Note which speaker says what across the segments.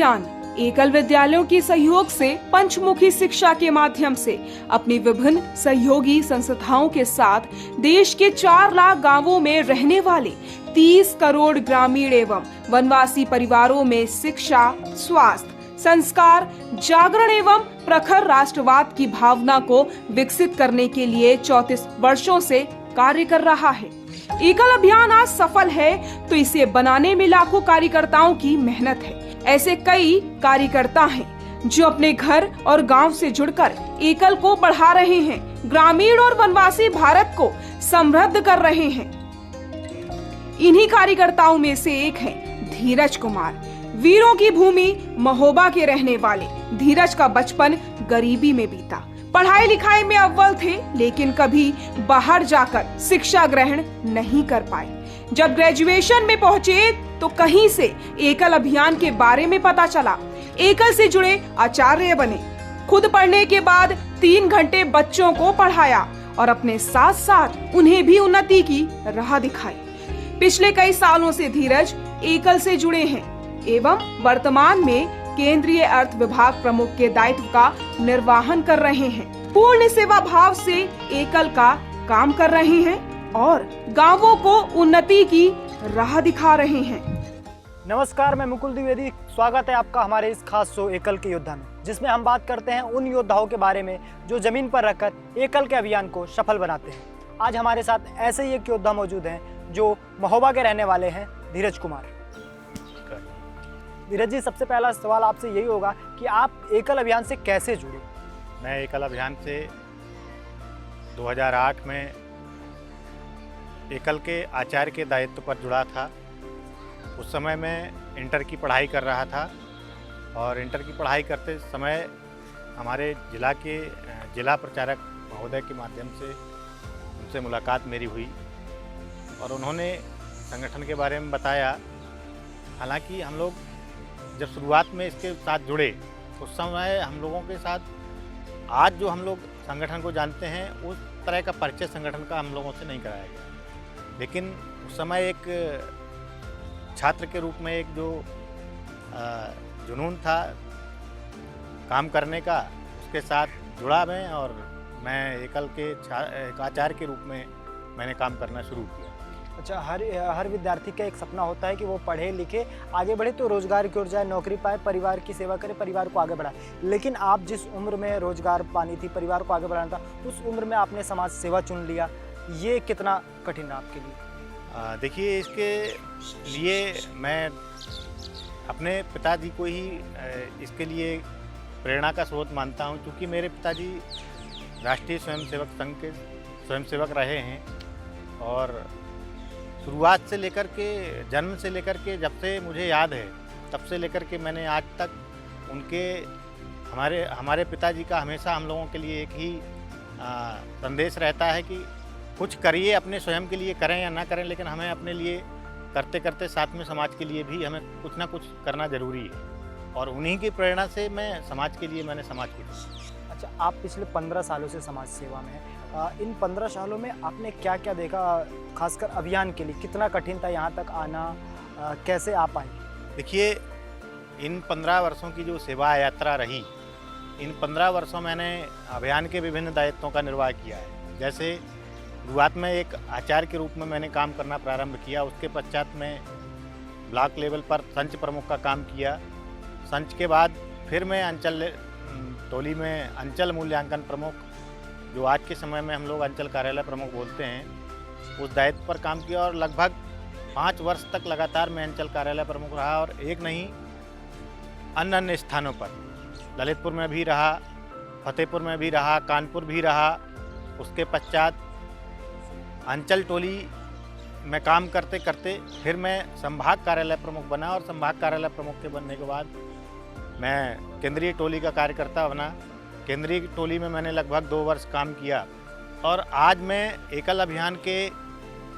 Speaker 1: अभियान एकल विद्यालयों की सहयोग से पंचमुखी शिक्षा के माध्यम से अपनी विभिन्न सहयोगी संस्थाओं के साथ देश के 4 लाख गांवों में रहने वाले 30 करोड़ ग्रामीण एवं वनवासी परिवारों में शिक्षा, स्वास्थ्य, संस्कार, जागरण एवं प्रखर राष्ट्रवाद की भावना को विकसित करने के लिए 34 वर्षों से कार्य कर रहा है। एकल अभियान आज सफल है तो इसे बनाने में लाखों कार्यकर्ताओं की मेहनत है। ऐसे कई कार्यकर्ता हैं जो अपने घर और गांव से जुड़कर एकल को बढ़ा रहे हैं, ग्रामीण और वनवासी भारत को समृद्ध कर रहे हैं। इन्हीं कार्यकर्ताओं में से एक हैं धीरज कुमार। वीरों की भूमि महोबा के रहने वाले धीरज का बचपन गरीबी में बीता। पढ़ाई लिखाई में अव्वल थे, लेकिन कभी बाहर जाकर शिक्षा ग्रहण नहीं कर पाए। जब ग्रेजुएशन में पहुंचे तो कहीं से एकल अभियान के बारे में पता चला। एकल से जुड़े आचार्य बने। खुद पढ़ने के बाद 3 घंटे बच्चों को पढ़ाया और अपने साथ साथ उन्हें भी उन्नति की राह दिखाई। पिछले कई सालों से धीरज एकल से जुड़े हैं एवं वर्तमान में केंद्रीय अर्थ विभाग प्रमुख के दायित्व का निर्वहन कर रहे हैं। पूर्ण सेवा भाव से एकल का काम कर रहे हैं और गांवों को उन्नति की राह दिखा रहे हैं।
Speaker 2: नमस्कार, मैं मुकुल द्विवेदी। स्वागत है आपका हमारे इस खास शो एकल के योद्धा में, जिसमें हम बात करते हैं उन योद्धाओं के बारे में जो जमीन पर रखकर एकल के अभियान को सफल बनाते हैं। आज हमारे साथ ऐसे ही एक योद्धा मौजूद हैं जो महोबा के रहने वाले हैं, धीरज कुमार। धीरज जी, सबसे पहला सवाल आपसे यही होगा कि आप एकल अभियान से कैसे जुड़े?
Speaker 3: मैं एकल अभियान से 2008 में एकल के आचार्य के दायित्व पर जुड़ा था। उस समय मैं इंटर की पढ़ाई कर रहा था और इंटर की पढ़ाई करते समय हमारे जिला प्रचारक महोदय के माध्यम से उनसे मुलाकात मेरी हुई और उन्होंने संगठन के बारे में बताया। हालांकि हम लोग जब शुरुआत में इसके साथ जुड़े उस समय हम लोगों के साथ आज जो हम लोग संगठन को जानते हैं उस तरह का परिचय संगठन का हम लोगों से नहीं कराया गया। लेकिन उस समय एक छात्र के रूप में एक जो जुनून था काम करने का, उसके साथ जुड़ा मैं और मैं एकल के एक आचार्य के रूप में मैंने काम करना शुरू किया।
Speaker 2: अच्छा, हर विद्यार्थी का एक सपना होता है कि वो पढ़े लिखे आगे बढ़े तो रोजगार की ओर जाए, नौकरी पाए, परिवार की सेवा करे, परिवार को आगे बढ़ाए। लेकिन आप जिस उम्र में रोजगार पानी थी, परिवार को आगे बढ़ाना था, उस उम्र में आपने समाज सेवा चुन लिया। ये कितना कठिन है आपके लिए?
Speaker 3: देखिए, इसके लिए मैं अपने पिताजी को ही इसके लिए प्रेरणा का स्रोत मानता हूँ, क्योंकि मेरे पिताजी राष्ट्रीय स्वयंसेवक संघ के स्वयंसेवक रहे हैं और शुरुआत से लेकर के, जन्म से लेकर के, जब से मुझे याद है तब से लेकर के मैंने आज तक उनके हमारे पिताजी का हमेशा हम लोगों के लिए एक ही संदेश रहता है कि कुछ करिए, अपने स्वयं के लिए करें या ना करें, लेकिन हमें अपने लिए करते करते साथ में समाज के लिए भी हमें कुछ ना कुछ करना ज़रूरी है। और उन्हीं की प्रेरणा से मैं समाज के लिए मैंने समाज की।
Speaker 2: अच्छा, आप पिछले 15 सालों से समाज सेवा में हैं। इन 15 सालों में आपने क्या क्या देखा, खासकर अभियान के लिए कितना कठिन था यहाँ तक आना, कैसे आप आए?
Speaker 3: देखिए, इन 15 वर्षों की जो सेवा यात्रा रही, इन 15 वर्षों मैंने अभियान के विभिन्न दायित्वों का निर्वाह किया है। जैसे शुरुआत में एक आचार्य के रूप में मैंने काम करना प्रारंभ किया। उसके पश्चात मैं ब्लॉक लेवल पर संच प्रमुख का काम किया। संच के बाद फिर मैं अंचल टोली में अंचल मूल्यांकन प्रमुख, जो आज के समय में हम लोग अंचल कार्यालय प्रमुख बोलते हैं, उस दायित्व पर काम किया और लगभग 5 वर्ष तक लगातार मैं अंचल कार्यालय प्रमुख रहा। और एक नहीं, अन्य स्थानों पर ललितपुर में भी रहा, फतेहपुर में भी रहा, कानपुर भी रहा। उसके पश्चात अंचल टोली में काम करते करते फिर मैं संभाग कार्यालय प्रमुख बना और संभाग कार्यालय प्रमुख के बनने के बाद मैं केंद्रीय टोली का कार्यकर्ता बना। केंद्रीय टोली में मैंने लगभग 2 वर्ष काम किया और आज मैं एकल अभियान के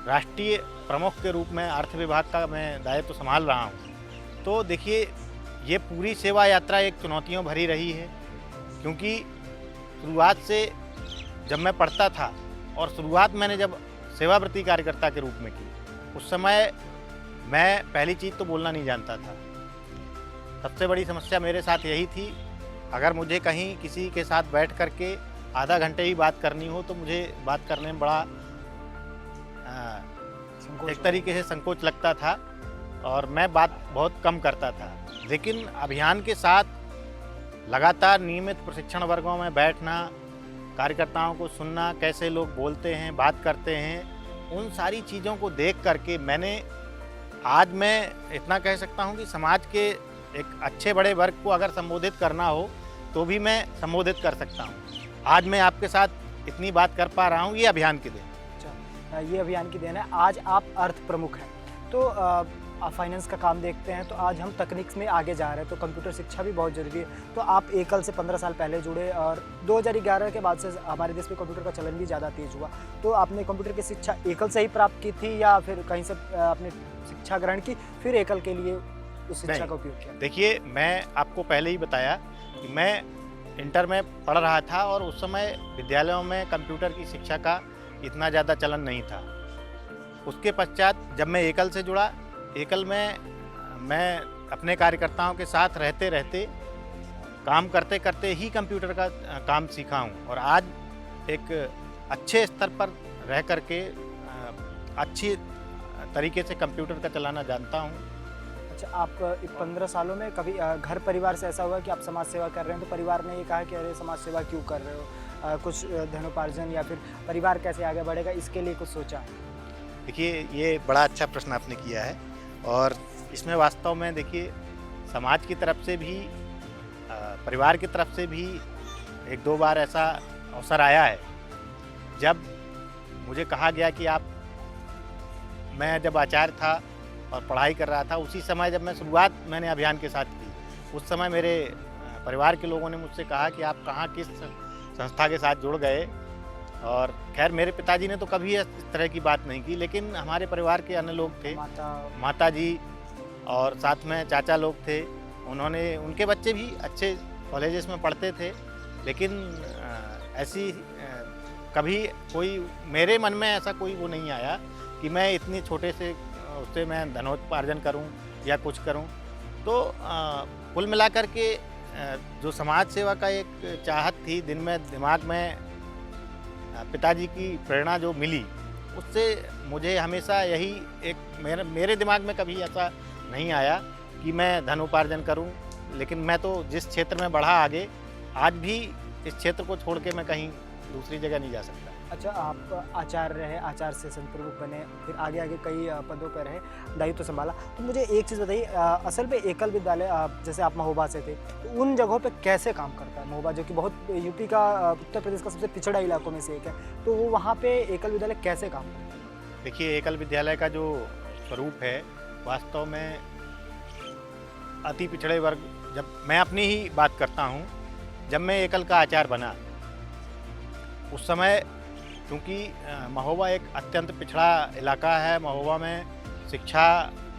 Speaker 3: राष्ट्रीय प्रमुख के रूप में अर्थ विभाग का मैं दायित्व संभाल रहा हूँ। तो देखिए, ये पूरी सेवा यात्रा एक चुनौतियों भरी रही है, क्योंकि शुरुआत से जब मैं पढ़ता था और शुरुआत मैंने जब सेवाव्रती कार्यकर्ता के रूप में की, उस समय मैं पहली चीज़ तो बोलना नहीं जानता था। सबसे बड़ी समस्या मेरे साथ यही थी, अगर मुझे कहीं किसी के साथ बैठ कर के आधा घंटे ही बात करनी हो तो मुझे बात करने में बड़ा एक तरीके से संकोच लगता था और मैं बात बहुत कम करता था। लेकिन अभियान के साथ लगातार नियमित प्रशिक्षण वर्गों में बैठना, कार्यकर्ताओं को सुनना, कैसे लोग बोलते हैं, बात करते हैं, उन सारी चीज़ों को देख करके आज मैं इतना कह सकता हूं कि समाज के एक अच्छे बड़े वर्ग को अगर संबोधित करना हो तो भी मैं संबोधित कर सकता हूं। आज मैं आपके साथ इतनी बात कर पा रहा हूं, ये अभियान की देन।
Speaker 2: अच्छा, ये अभियान की देन है। आज आप अर्थ प्रमुख हैं, तो आप फाइनेंस का काम देखते हैं, तो आज हम तकनीक में आगे जा रहे हैं, तो कंप्यूटर शिक्षा भी बहुत ज़रूरी है। तो आप एकल से 15 साल पहले जुड़े और 2011 के बाद से हमारे देश में कंप्यूटर का चलन भी ज़्यादा तेज हुआ। तो आपने कंप्यूटर की शिक्षा एकल से ही प्राप्त की थी या फिर कहीं से आपने शिक्षा ग्रहण की फिर एकल के लिए उस शिक्षा का उपयोग किया?
Speaker 3: देखिए, मैं आपको पहले ही बताया कि मैं इंटर में पढ़ रहा था और उस समय विद्यालयों में कंप्यूटर की शिक्षा का इतना ज़्यादा चलन नहीं था। उसके पश्चात जब मैं एकल से जुड़ा, एकल में मैं अपने कार्यकर्ताओं के साथ रहते रहते, काम करते करते ही कंप्यूटर का काम सीखा हूँ और आज एक अच्छे स्तर पर रह करके अच्छी तरीके से कंप्यूटर का चलाना जानता हूँ।
Speaker 2: अच्छा, आप 15 सालों में कभी घर परिवार से ऐसा हुआ कि आप समाज सेवा कर रहे हैं तो परिवार ने ये कहा कि अरे समाज सेवा क्यों कर रहे हो, कुछ धनोपार्जन या फिर परिवार कैसे आगे बढ़ेगा, इसके लिए कुछ सोचा?
Speaker 3: देखिए, ये बड़ा अच्छा प्रश्न आपने किया है और इसमें वास्तव में देखिए समाज की तरफ से भी परिवार की तरफ से भी एक दो बार ऐसा अवसर आया है जब मुझे कहा गया कि मैं जब आचार्य था और पढ़ाई कर रहा था, उसी समय जब मैं शुरुआत मैंने अभियान के साथ की, उस समय मेरे परिवार के लोगों ने मुझसे कहा कि आप कहाँ किस संस्था के साथ जुड़ गए। और खैर मेरे पिताजी ने तो कभी इस तरह की बात नहीं की, लेकिन हमारे परिवार के अन्य लोग थे, माता जी और साथ में चाचा लोग थे, उनके बच्चे भी अच्छे कॉलेजेस में पढ़ते थे, लेकिन ऐसी कभी कोई मेरे मन में ऐसा कोई वो नहीं आया कि मैं इतनी छोटे से उससे मैं धनोपार्जन करूं या कुछ करूं। तो कुल मिलाकर के जो समाज सेवा का एक चाहत थी दिन में दिमाग में, पिताजी की प्रेरणा जो मिली, उससे मुझे हमेशा यही एक मेरे दिमाग में कभी ऐसा नहीं आया कि मैं धनोपार्जन करूं। लेकिन मैं तो जिस क्षेत्र में बढ़ा आगे, आज भी इस क्षेत्र को छोड़ के मैं कहीं दूसरी जगह नहीं जा सकता।
Speaker 2: अच्छा, आप आचार्य रहे, आचार्य से संत प्रमुख बने, फिर आगे आगे कई पदों पर रहे, दायित्व संभाला। तो मुझे एक चीज़ बताइए, असल में एकल विद्यालय जैसे आप महोबा से थे, तो उन जगहों पे कैसे काम करता है महोबा, जो कि बहुत यूपी का उत्तर प्रदेश का सबसे पिछड़ा इलाकों में से एक है, तो वो वहाँ पे एकल विद्यालय कैसे काम करता है?
Speaker 3: देखिए, एकल विद्यालय का जो स्वरूप है वास्तव में अति पिछड़े वर्ग, जब मैं अपनी ही बात करता हूँ, जब मैं एकल का आचार्य बना उस समय, क्योंकि महोबा एक अत्यंत पिछड़ा इलाका है, महोबा में शिक्षा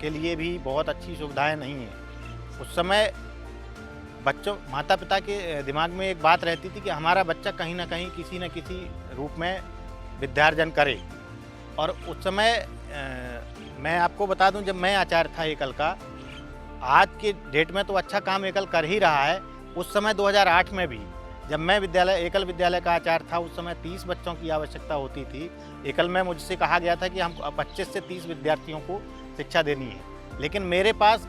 Speaker 3: के लिए भी बहुत अच्छी सुविधाएं नहीं हैं। उस समय माता पिता के दिमाग में एक बात रहती थी कि हमारा बच्चा कहीं ना कहीं किसी न किसी रूप में विद्यार्जन करे। और उस समय मैं आपको बता दूं, जब मैं आचार्य था एकल का, आज के डेट में तो अच्छा काम एकल कर ही रहा है, उस समय 2008 में भी जब मैं एकल विद्यालय का आचार्य था, उस समय 30 बच्चों की आवश्यकता होती थी। एकल में मुझसे कहा गया था कि हम 25 से 30 विद्यार्थियों को शिक्षा देनी है, लेकिन मेरे पास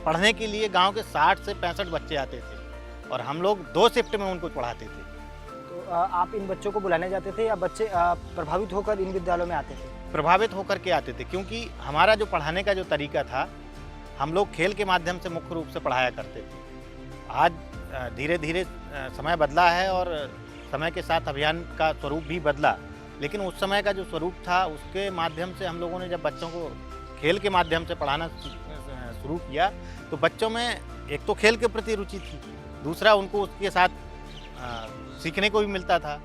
Speaker 3: पढ़ने के लिए गांव के 60 से 65 बच्चे आते थे और हम लोग 2 शिफ्ट में उनको पढ़ाते थे।
Speaker 2: तो आप इन बच्चों को बुलाने जाते थे या बच्चे प्रभावित होकर इन विद्यालयों में आते थे?
Speaker 3: प्रभावित होकर के आते थे, क्योंकि हमारा जो पढ़ाने का जो तरीका था, हम लोग खेल के माध्यम से मुख्य रूप से पढ़ाया करते थे। आज धीरे धीरे समय बदला है और समय के साथ अभियान का स्वरूप भी बदला, लेकिन उस समय का जो स्वरूप था उसके माध्यम से हम लोगों ने जब बच्चों को खेल के माध्यम से पढ़ाना शुरू किया, तो बच्चों में एक तो खेल के प्रति रुचि थी, दूसरा उनको उसके साथ सीखने को भी मिलता था।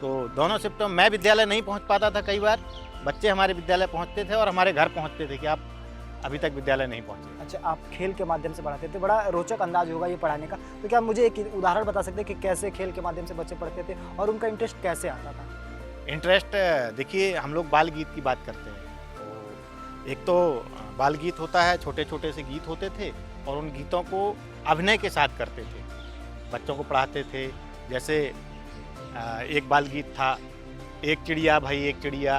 Speaker 3: तो दोनों शिफ्टों में मैं विद्यालय नहीं पहुंच पाता था, कई बार बच्चे हमारे विद्यालय पहुंचते थे और हमारे घर पहुंचते थे कि आप अभी तक विद्यालय नहीं पहुंचे।
Speaker 2: अच्छा, आप खेल के माध्यम से पढ़ाते थे, बड़ा रोचक अंदाज होगा ये पढ़ाने का। तो क्या मुझे एक उदाहरण बता सकते हैं कि कैसे खेल के माध्यम से बच्चे पढ़ते थे और उनका इंटरेस्ट कैसे आता था?
Speaker 3: इंटरेस्ट, देखिए, हम लोग बाल गीत की बात करते हैं, तो एक तो बाल गीत होता है, छोटे छोटे से गीत होते थे, और उन गीतों को अभिनय के साथ करते थे, बच्चों को पढ़ाते थे। जैसे एक बाल गीत था, एक चिड़िया भाई एक चिड़िया,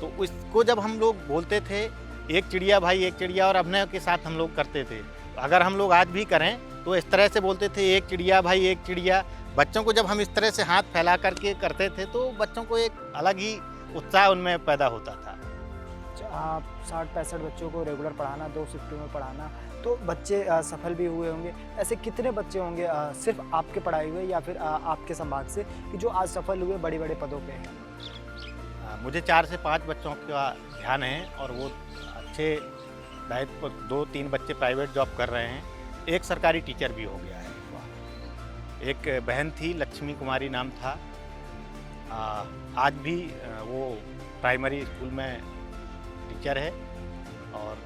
Speaker 3: तो उसको जब हम लोग बोलते थे एक चिड़िया भाई एक चिड़िया और अभिनय के साथ हम लोग करते थे। अगर हम लोग आज भी करें तो इस तरह से बोलते थे एक चिड़िया भाई एक चिड़िया। बच्चों को जब हम इस तरह से हाथ फैला करके करते थे तो बच्चों को एक अलग ही उत्साह उनमें पैदा होता था।
Speaker 2: आप 60-65 बच्चों को रेगुलर पढ़ाना, 2 शिफ्टों में पढ़ाना, तो बच्चे सफल भी हुए होंगे। ऐसे कितने बच्चे होंगे सिर्फ आपके पढ़ाए हुए या फिर आपके संभाग से कि जो आज सफल हुए, बड़े-बड़े पदों पे हैं?
Speaker 3: मुझे 4 से 5 बच्चों का ध्यान है और वो अच्छे दायित्व, 2-3 बच्चे प्राइवेट जॉब कर रहे हैं, एक सरकारी टीचर भी हो गया है। एक बहन थी, लक्ष्मी कुमारी नाम था, आज भी वो प्राइमरी स्कूल में टीचर है और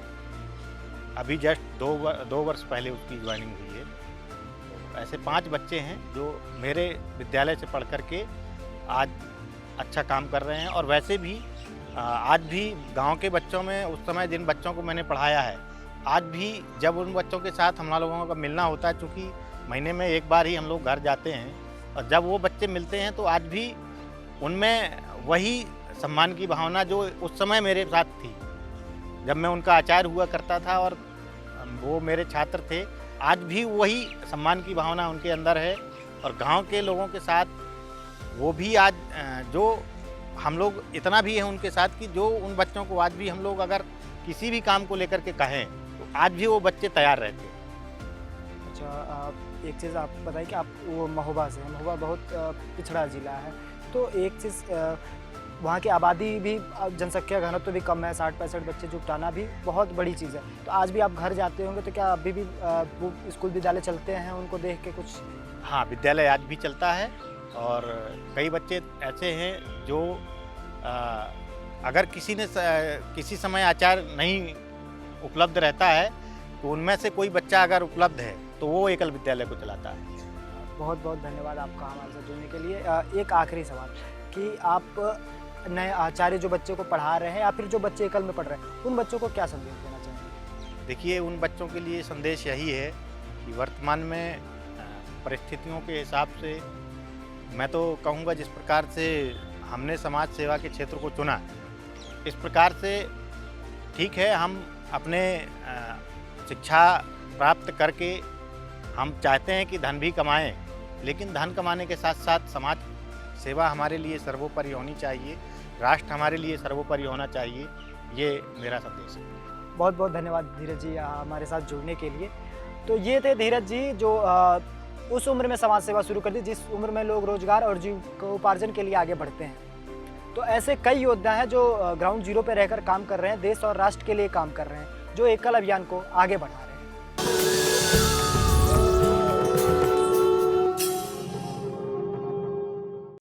Speaker 3: अभी जस्ट 2 वर्ष पहले उसकी ज्वाइनिंग हुई है। तो ऐसे 5 बच्चे हैं जो मेरे विद्यालय से पढ़ कर के आज अच्छा काम कर रहे हैं। और वैसे भी आज भी गांव के बच्चों में उस समय जिन बच्चों को मैंने पढ़ाया है, आज भी जब उन बच्चों के साथ हम लोगों का मिलना होता है, चूँकि महीने में एक बार ही हम लोग घर जाते हैं, और जब वो बच्चे मिलते हैं तो आज भी उनमें वही सम्मान की भावना जो उस समय मेरे साथ थी, जब मैं उनका आचार्य हुआ करता था और वो मेरे छात्र थे, आज भी वही सम्मान की भावना उनके अंदर है। और गांव के लोगों के साथ वो भी आज जो हम लोग इतना भी है उनके साथ कि जो उन बच्चों को आज भी हम लोग अगर किसी भी काम को लेकर के कहें तो आज भी वो बच्चे तैयार रहते हैं।
Speaker 2: अच्छा, एक चीज़ आप बताइए कि आप वो महोबा से हैं, महोबा बहुत पिछड़ा ज़िला है, तो एक चीज़ वहाँ की आबादी भी, जनसंख्या घनत्व भी कम है, 60-65 बच्चे जुटाना भी बहुत बड़ी चीज़ है। तो आज भी आप घर जाते होंगे तो क्या अभी भी वो स्कूल विद्यालय चलते हैं, उनको देख के कुछ?
Speaker 3: हाँ, विद्यालय आज भी चलता है और कई बच्चे ऐसे हैं जो अगर किसी समय आचार्य नहीं उपलब्ध रहता है तो उनमें से कोई बच्चा अगर उपलब्ध है तो वो एकल विद्यालय को चलाता है।
Speaker 2: बहुत बहुत धन्यवाद आपका हमारे साथ जुड़ने के लिए। एक आखिरी सवाल कि आप नए आचार्य जो बच्चे को पढ़ा रहे हैं या फिर जो बच्चे एकल में पढ़ रहे हैं, उन बच्चों को क्या संदेश देना चाहेंगे?
Speaker 3: देखिए, उन बच्चों के लिए संदेश यही है कि वर्तमान में परिस्थितियों के हिसाब से मैं तो कहूँगा जिस प्रकार से हमने समाज सेवा के क्षेत्र को चुना, इस प्रकार से ठीक है, हम अपने शिक्षा प्राप्त करके हम चाहते हैं कि धन भी कमाएं, लेकिन धन कमाने के साथ साथ समाज सेवा हमारे लिए सर्वोपरि होनी चाहिए, राष्ट्र हमारे लिए सर्वोपरि होना चाहिए। ये मेरा संदेश है।
Speaker 2: बहुत बहुत धन्यवाद धीरज जी हमारे साथ जुड़ने के लिए। तो ये थे धीरज जी जो उस उम्र में समाज सेवा शुरू कर दी जिस उम्र में लोग रोजगार और जीविकोपार्जन के लिए आगे बढ़ते हैं। तो ऐसे कई योद्धा हैं जो ग्राउंड जीरो पे रहकर काम कर रहे हैं, देश और राष्ट्र के लिए काम कर रहे हैं, जो एकल अभियान को आगे बढ़ा रहे हैं।